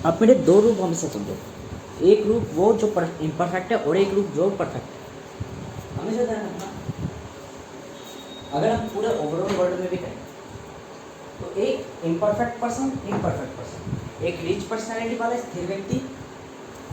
अब मेरे दो रूप हमेशा समझो, एक रूप वो जो इम्परफेक्ट है और एक रूप जो परफेक्ट है। हमेशा ध्यान रखना, अगर हम पूरे ओवरऑल वर्ल्ड में भी करें तो एक इम्परफेक्ट पर्सन, एक परफेक्ट पर्सन, एक रिच पर्सनैलिटी वाला स्थिर व्यक्ति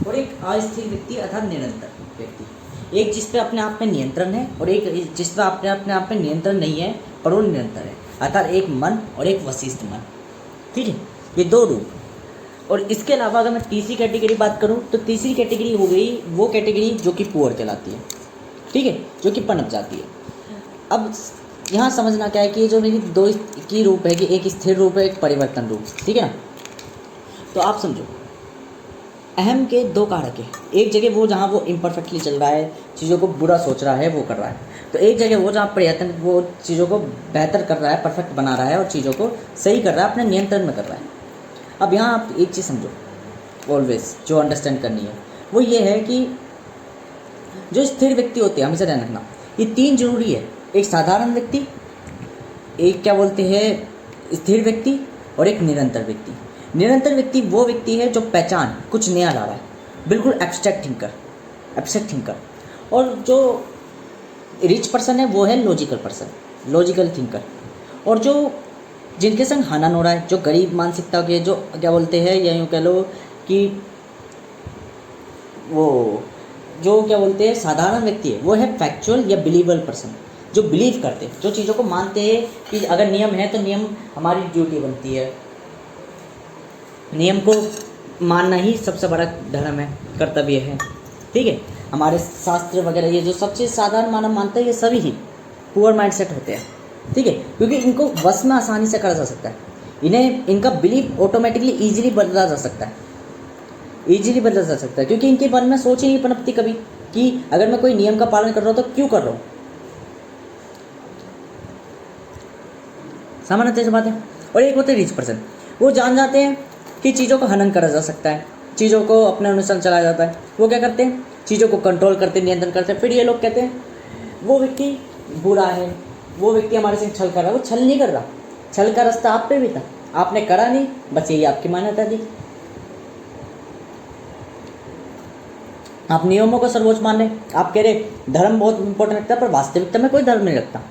और एक अस्थिर व्यक्ति अर्थात निरंतर व्यक्ति। एक जिस पे अपने आप में नियंत्रण है और एक जिस पे अपने आप में नियंत्रण नहीं है पर वो निरंतर है, अर्थात एक मन और एक वशिष्ठ मन। ठीक है, ये दो रूप। और इसके अलावा अगर मैं तीसरी कैटेगरी बात करूँ तो तीसरी कैटेगरी हो गई वो कैटेगरी जो कि पुअर कहलाती है। ठीक है, जो कि पनप जाती है। अब यहाँ समझना क्या है कि ये जो मेरी दो की रूप है कि एक स्थिर रूप है एक परिवर्तन रूप, ठीक है ना। तो आप समझो अहम के दो कारक है, एक जगह वो जहाँ वो इम्परफेक्टली चल रहा है, चीज़ों को बुरा सोच रहा है, वो कर रहा है, तो एक जगह वो जहाँ प्रयत्न वो चीज़ों को बेहतर कर रहा है, परफेक्ट बना रहा है और चीज़ों को सही कर रहा है, अपने नियंत्रण में कर रहा है। अब यहाँ आप एक चीज़ समझो ऑलवेज जो अंडरस्टैंड करनी है वो ये है कि जो स्थिर व्यक्ति होते हैं हमेशा ध्यान रखना, ये तीन जरूरी है, एक साधारण व्यक्ति, एक क्या बोलते हैं स्थिर व्यक्ति और एक निरंतर व्यक्ति। निरंतर व्यक्ति वो व्यक्ति है जो पहचान कुछ नया ला रहा है, बिल्कुल एब्स्ट्रैक्ट थिंकर। और जो रिच पर्सन है वो है लॉजिकल पर्सन, लॉजिकल थिंकर। और जो जिनके संग हनन हो रहा है, जो गरीब मानसिकता के जो क्या बोलते हैं या यूँ कह लो कि वो जो क्या बोलते हैं साधारण व्यक्ति है, वो है फैक्चुअल या बिलीवेबल पर्सन, जो बिलीव करते हैं, जो चीज़ों को मानते हैं कि अगर नियम है तो नियम हमारी ड्यूटी बनती है, नियम को मानना ही सबसे बड़ा धर्म है, कर्तव्य है। ठीक है, हमारे शास्त्र वगैरह ये जो सब चीज़ साधारण मानव मानता है ये सभी ही पुअर माइंडसेट होते हैं। ठीक है, क्योंकि इनको वश में आसानी से करा जा सकता है, इन्हें इनका बिलीफ ऑटोमेटिकली ईजिली बदला जा सकता है, क्योंकि इनके मन में सोच ही नहीं पनपती कभी कि अगर मैं कोई नियम का पालन कर रहा हूँ तो क्यों कर रहा हूँ। सामान्य सी बात है। और एक होते हैं रिच पर्सन, वो जान जाते हैं कि चीज़ों को हनन करा जा सकता है, चीज़ों को अपने अनुसार चलाया जाता है, वो क्या करते हैं चीज़ों को कंट्रोल करते हैं, नियंत्रण करते हैं। फिर ये लोग कहते हैं वो व्यक्ति बुरा है, वो व्यक्ति हमारे से छल कर रहा है। वो छल नहीं कर रहा, छल का रास्ता आप पे भी था, आपने करा नहीं, बस यही आपकी मान्यता थी। आप नियमों को सर्वोच्च मान रहे, आप कह रहे धर्म बहुत इंपॉर्टेंट लगता है, पर वास्तविकता में कोई धर्म नहीं लगता।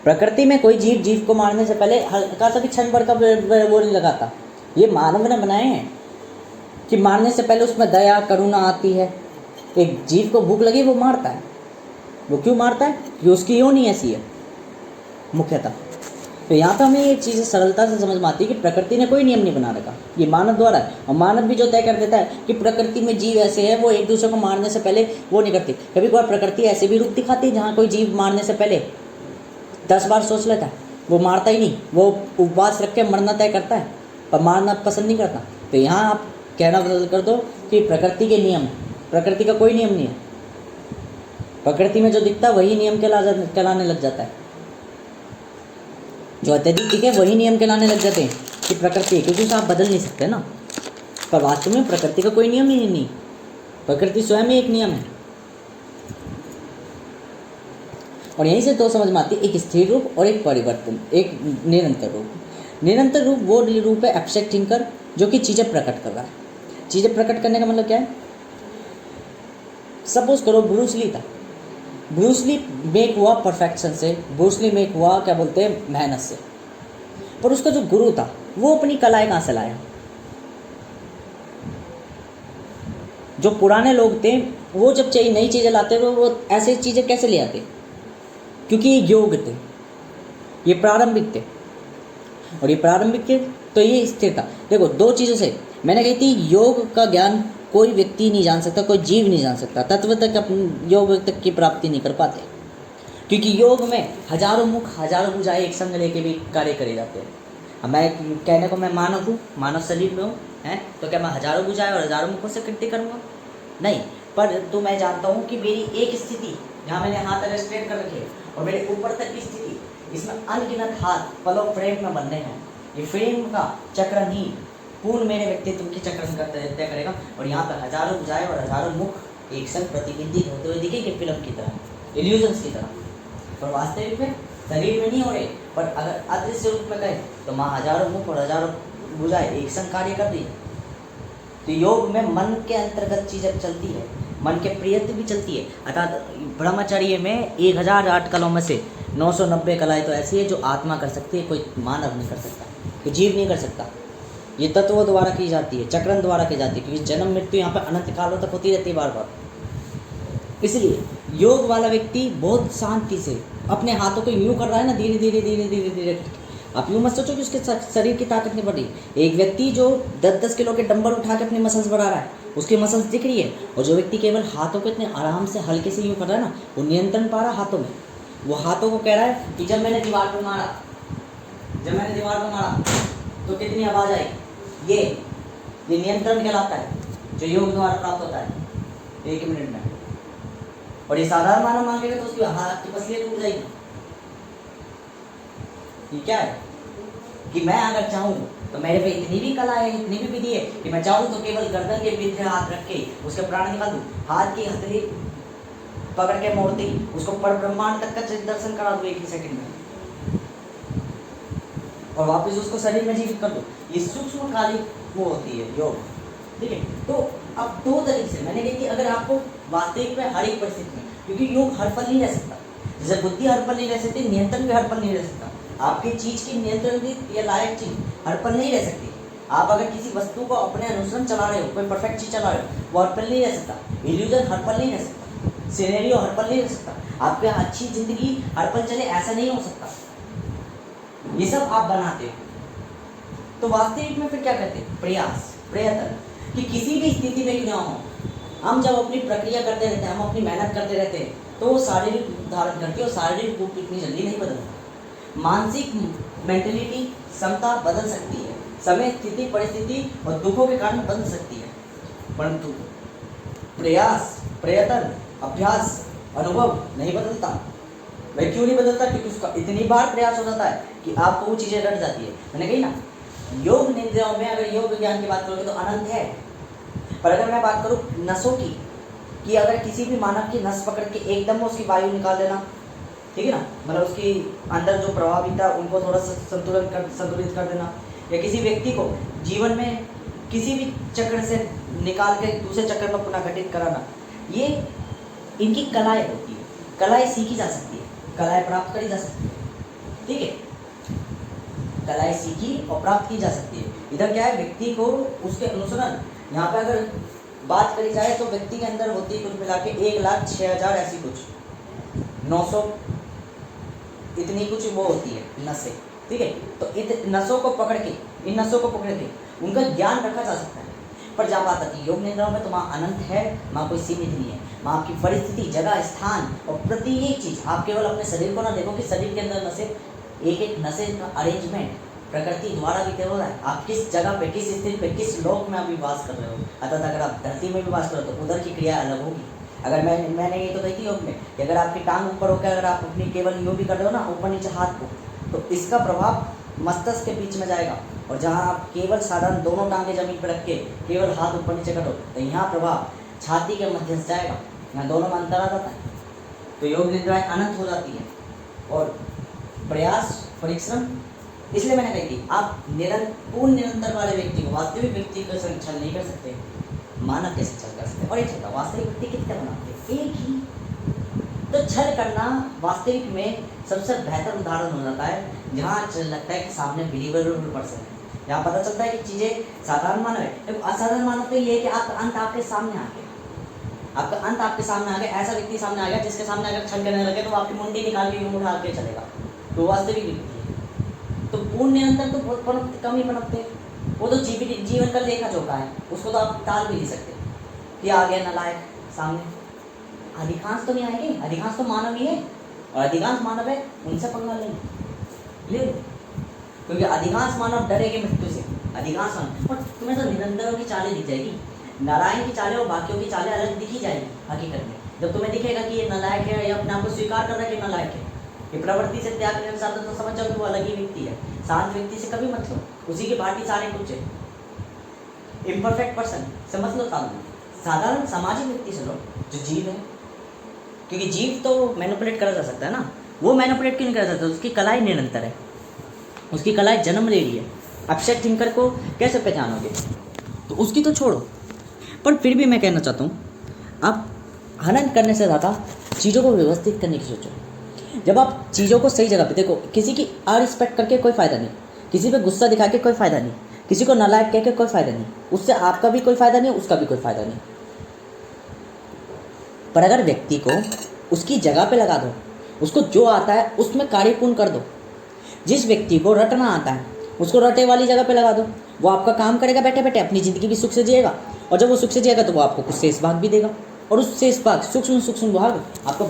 प्रकृति में कोई जीव को मारने से पहले हल्का सा भी क्षण भर का वो नहीं लगाता। ये मानव ने बनाए हैं कि मारने से पहले उसमें दया करुणा आती है। एक जीव को भूख लगी वो मारता है, वो क्यों मारता है कि उसकी योनि ऐसी है मुख्यतः। तो यहाँ पर हमें ये चीज़ें सरलता से समझ में आती है कि प्रकृति ने कोई नियम नहीं बना रखा, ये मानव द्वारा है। और मानव भी जो तय कर देता है कि प्रकृति में जीव ऐसे है, वो एक दूसरे को मारने से पहले वो नहीं करती। कभी कभार प्रकृति ऐसे भी रूप दिखाती है जहाँ कोई जीव मारने से पहले 10 बार सोच लेता है, वो मारता ही नहीं, वो उपवास रख के मरना तय करता है पर मारना पसंद नहीं करता। तो यहाँ आप कहना बदल कर दो कि प्रकृति के नियम, प्रकृति का कोई नियम नहीं है, प्रकृति में जो दिखता है वही नियम कहलाने लग जाता है, जो अत्यधिक दिखे वही नियम कहलाने लग जाते हैं कि प्रकृति है, क्योंकि उसे आप बदल नहीं सकते ना। पर वास्तव में प्रकृति का कोई नियम ही नहीं, प्रकृति स्वयं ही एक नियम है। और यहीं से तो समझ में आती है एक स्थिर रूप और एक परिवर्तन, एक निरंतर रूप। निरंतर रूप वो रूप है एब्स्ट्रैक्ट थिंकर, जो कि चीज़ें प्रकट कर रहा है। चीज़ें प्रकट करने का मतलब क्या है, सपोज करो ब्रूस ली था, ब्रूस ली मेक हुआ परफेक्शन से, ब्रूस ली मेक हुआ क्या बोलते हैं मेहनत से, पर उसका जो गुरु था वो अपनी कलाएं कहाँ से लाया। जो पुराने लोग थे वो जब चाहिए नई चीज़ें लाते थे वो ऐसे चीज़ें कैसे ले आते, क्योंकि ये योग थे, ये प्रारंभिक थे। और ये प्रारंभिक थे तो ये स्थिर था। देखो दो चीज़ों से मैंने कही थी, योग का ज्ञान कोई व्यक्ति नहीं जान सकता, कोई जीव नहीं जान सकता, तत्व तक अपने योग तक की प्राप्ति नहीं कर पाते, क्योंकि योग में हजारों मुख हजारों भुजाएं एक संग लेके भी कार्य करे जाते हैं। अब मैं कहने को मैं मानव हूँ, मानव शरीर में हूँ हैं, तो क्या मैं हजारों भुजाएं और हजारों मुखों से कृत्य करूँगा? नहीं, पर तो मैं जानता हूँ कि मेरी एक स्थिति जहाँ मैंने हाथ अगर स्ट्रेट कर रखे और मेरे ऊपर तक की स्थिति, इसमें अनगिनत हाथ पलों फ्रेम में बनने हैं। ये फ्रेम का चक्रण ही पूर्ण मेरे व्यक्तित्व की चक्रण तय करेगा। और यहाँ पर हजारों भुजाएं और हजारों मुख एक संग प्रतिबिंबित होते हुए दिखेंगे फिल्म की तरह, इल्यूजन्स की तरह, पर वास्तविक में शरीर में नहीं हो रहे। पर अगर अदृश्य रूप में कहें तो माँ हजारों मुख और हजारों भुजाएं एक संग कार्य कर रही है। तो योग में मन के अंतर्गत चीज़ें चलती है, मन के प्रियत्व भी चलती है। अर्थात ब्रह्मचर्य में 1008 कलाओं में से 990 कलाएँ तो ऐसी है जो आत्मा कर सकती है, कोई मानव नहीं कर सकता, कोई जीव नहीं कर सकता। ये तत्वों द्वारा की जाती है, चक्रण द्वारा की जाती है, क्योंकि जन्म मृत्यु यहाँ पर अनंत कालों तक होती रहती है बार बार। इसलिए योग वाला व्यक्ति बहुत शांति से अपने हाथों को यूँ कर रहा है ना, धीरे धीरे धीरे धीरे धीरे करके। आप यूँ मत सोचो कि उसके शरीर की ताकत नहीं बढ़ रही। एक व्यक्ति जो 10-10 किलो के डंबल उठा के अपनी मसल्स बढ़ा रहा है, उसकी मसल्स दिख रही है। और जो व्यक्ति केवल हाथों को इतने आराम से हल्के से यूँ कर रहा है ना, वो नियंत्रण पा रहा हाथों में। वो हाथों को कह रहा है कि जब मैंने दीवार पर मारा तो कितनी आवाज़ आई। ये नियंत्रण कहलाता है, जो योग द्वारा प्राप्त होता है 1 मिनट में। और ये साधारण मानव मांगेगा तो उसकी हाथ की पसलियाँ टूट जाएगी। ये क्या है कि मैं अगर चाहूँ तो मेरे पे इतनी भी कला है, इतनी भी विधि है कि मैं चाहूँ तो केवल गर्दन के बीच में हाथ रख के उसके प्राण निकाल दूँ, हाथ की हथेली पकड़ के मोड़ती उसको पर ब्रह्मांड तक का दर्शन करा दूँ 1 ही सेकंड में, और वापस उसको शरीर में जीवित कर दो। ये सूक्ष्म काली वो होती है योग, ठीक है। तो अब 2 तरीके से मैंने कही कि अगर आपको वास्तविक में हर एक परिस्थिति में, क्योंकि योग हर पल नहीं रह सकता, जैसे बुद्धि हर पल नहीं रह सकती, नियंत्रण भी हर पल नहीं रह सकता। आपकी चीज़ की नियंत्रण भी ये लायक चीज़ हर पल नहीं रह सकती। आप अगर किसी वस्तु को अपने अनुसरण चला रहे हो, कोई परफेक्ट चीज़ चला रहे हो, वो हर पल नहीं रह सकता। इल्यूजन हर पल नहीं रह सकता, सिनेरियो हर पल नहीं रह सकता। आपकी अच्छी जिंदगी हर पल चले ऐसा नहीं हो सकता। ये सब आप बनाते हो। तो वास्तविक में फिर क्या करते हैं? प्रयत्न कि किसी भी स्थिति में क्यों ना हो, हम जब अपनी प्रक्रिया करते रहते हैं, हम अपनी मेहनत करते रहते हैं, तो वो शारीरिक रूप धारण करती है। और शारीरिक रूप इतनी जल्दी नहीं बदलता। मानसिक मेंटलिटी क्षमता बदल सकती है, समय स्थिति परिस्थिति और दुखों के कारण बदल सकती है, परंतु प्रयास प्रयत्न अभ्यास अनुभव नहीं बदलता। वह क्यों नहीं बदलता? क्योंकि उसका इतनी बार प्रयास हो जाता है कि आपको वो चीज़ें रट जाती है। मैंने कही ना, योग निद्राओं में अगर योग ज्ञान की बात करोगे तो अनंत है। पर अगर मैं बात करूँ नसों की, कि अगर किसी भी मानव की नस पकड़ के एकदम उसकी वायु निकाल देना, ठीक है ना, मतलब उसकी अंदर जो प्रभावित था उनको थोड़ा सा संतुलित कर देना, या किसी व्यक्ति को जीवन में किसी भी चक्र से निकाल के दूसरे चक्र में पुनः घटित कराना, ये इनकी कलाएँ होती है। कलाएँ सीखी जा सकती है, कलाएँ प्राप्त करी जा सकती है, ठीक है। कलाएँ सीखी और प्राप्त की जा सकती है। इधर क्या है, व्यक्ति को उसके अनुसरण, यहाँ पे अगर बात करी जाए तो व्यक्ति के अंदर होती है कुल मिला के 1,06,000 ऐसी कुछ 900 इतनी कुछ वो होती है नसें, ठीक है। तो इन नसों को पकड़ के उनका ज्ञान रखा जा सकता है। पर जहाँ बात आती है योग निद्राओं में, तो वहाँ अनंत है, वहाँ कोई सीमित नहीं है। वहाँ आपकी परिस्थिति, जगह, स्थान और प्रति एक चीज़, आप केवल अपने शरीर को ना देखो कि शरीर के अंदर नसें, एक नसें का अरेंजमेंट प्रकृति द्वारा भी हो रहा है। आप किस जगह पे, किस स्थिति पे, किस लोक में अभी वास कर रहे हो। अर्थात अगर आप धरती में भी वास कर रहे हो तो उधर की क्रिया अलग होगी। अगर मैंने ये तो कही थी योग में कि अगर आपकी टांग ऊपर होकर अगर आप अपनी केवल यूँ भी कर रहे हो ना, ऊपर नीचे हाथ को, तो इसका प्रभाव मस्तिष्क के बीच में जाएगा। और जहाँ आप केवल साधारण दोनों टांगे जमीन पर रख के केवल हाथ ऊपर नीचे करो, तो यहाँ प्रभाव छाती के मध्य से जाएगा, यहाँ दोनों में अंतर आ जाता है। तो योग निद्राएं अनंत हो जाती है। और प्रयास परिश्रम, इसलिए मैंने कही थी आप पूर्ण निरंतर वाले व्यक्ति को, वास्तविक व्यक्ति को छल नहीं कर सकते, मानव कैसे छल कर सकते? और एक छल वास्तविक व्यक्ति कितने बनाते? एक ही। तो छल करना वास्तविक में सबसे बेहतर उदाहरण हो जाता है जहाँ लगता है कि सामने बिलीवेबल पर्सन है, जहाँ पता चलता है कि चीज़ें साधारण मानव है। असाधारण मानव तो ये है कि आपका अंत आपके सामने आ गया, आपका अंत आपके सामने आ गया, ऐसा व्यक्ति सामने आ गया जिसके सामने अगर छल करने लगे तो आपकी मुंडी निकाल के उठा के चलेगा, तो वास्तविक व्यक्ति है। तो पूर्ण निरंतर तो बहुत कम ही पनपते, वो तो जीवन का लेखा जोखा है, उसको तो आप टाल भी नहीं सकते कि आ गया नालायक सामने। अधिकांश तो नहीं आएंगे, अधिकांश तो मानव ही है, और अधिकांश मानव है उनसे पंगा ले, क्योंकि अधिकांश मानव डरेंगे मृत्यु से, अधिकांश मानव। और तुम्हें तो निरंतरों की चालें दिख जाएगी, नारायण की चालें और बाकियों की चालें अलग दिखी जाएगी हकीकत में। जब तुम्हें दिखेगा कि ये नालायक है या अपने आप को स्वीकार कर रहा है कि नालायक है, ये प्रवृत्ति से त्याग करने साथ, तो समझ जाओ कि वो अलग ही व्यक्ति है। शांत व्यक्ति से कभी मत लो, उसी की भांति सारे कुछ है। इम्परफेक्ट पर्सन से मत लो, साधारण सामाजिक व्यक्ति से लो जो जीव है, क्योंकि जीव तो मैनिपुलेट करा जा सकता है ना, वो मैनिपुलेट क्यों नहीं करा सकता? उसकी कलाएं निरंतर है, उसकी कलाएं जन्म ले रही है। अपसेट थिंकर को कैसे पहचानोगे? तो उसकी तो छोड़ो, पर फिर भी मैं कहना चाहता हूँ, आप हनन करने से ज़्यादा चीज़ों को व्यवस्थित करने की सोचो। जब आप चीज़ों को सही जगह पे देखो, किसी की अरिस्पेक्ट करके कोई फ़ायदा नहीं, किसी पे गुस्सा दिखा के कोई फ़ायदा नहीं, किसी को नालायक कह के कोई फ़ायदा नहीं, उससे आपका भी कोई फ़ायदा नहीं, उसका भी कोई फ़ायदा नहीं। पर अगर व्यक्ति को उसकी जगह पे लगा दो, उसको जो आता है उसमें कार्यपूर्ण कर दो। जिस व्यक्ति को रटना आता है उसको रटे वाली जगह पे लगा दो, वो आपका काम करेगा बैठे बैठे, अपनी ज़िंदगी भी सुख से जिएगा, और जब वो सुख से जिएगा तो वो आपको कुछ शेष भाग भी देगा, और उस शेष भाग सूक्ष्म भाग आपका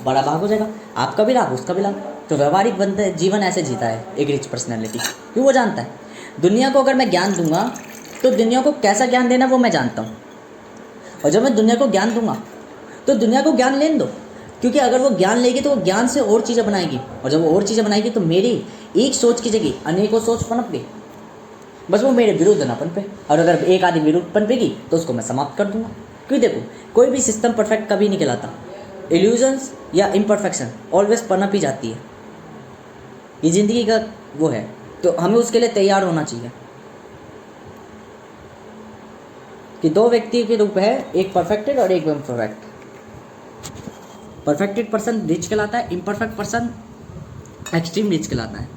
बड़ा भाग हो जाएगा, आपका भी लाभ उसका भी लाभ। तो व्यवहारिक बंदे जीवन ऐसे जीता है एक रिच पर्सनैलिटी, क्यों? वो जानता है दुनिया को अगर मैं ज्ञान दूंगा तो दुनिया को कैसा ज्ञान देना वो मैं जानता हूँ, और जब मैं दुनिया को ज्ञान दूंगा तो दुनिया को ज्ञान लेने दो, क्योंकि अगर वो ज्ञान लेगी तो वो ज्ञान से और चीज़ें बनाएगी, और जब वो और चीज़ें बनाएगी तो मेरी एक सोच की जगह अनेकों सोच पनप गई, बस वो मेरे विरुद्ध ना पनपे, और अगर एक आदमी विरुद्ध पनपेगी तो उसको मैं समाप्त कर दूंगा। क्योंकि देखो, कोई भी सिस्टम परफेक्ट कभी नहीं कहलाता, इल्यूजन्स या इम्परफेक्शन ऑलवेज पनप ही जाती है, ये ज़िंदगी का वो है, तो हमें उसके लिए तैयार होना चाहिए कि दो व्यक्ति के रूप है, एक परफेक्टेड और एक इम्परफेक्ट। परफेक्टेड पर्सन रिच कहलाता है, इम्परफेक्ट पर्सन एक्सट्रीम रिच कहलाता है।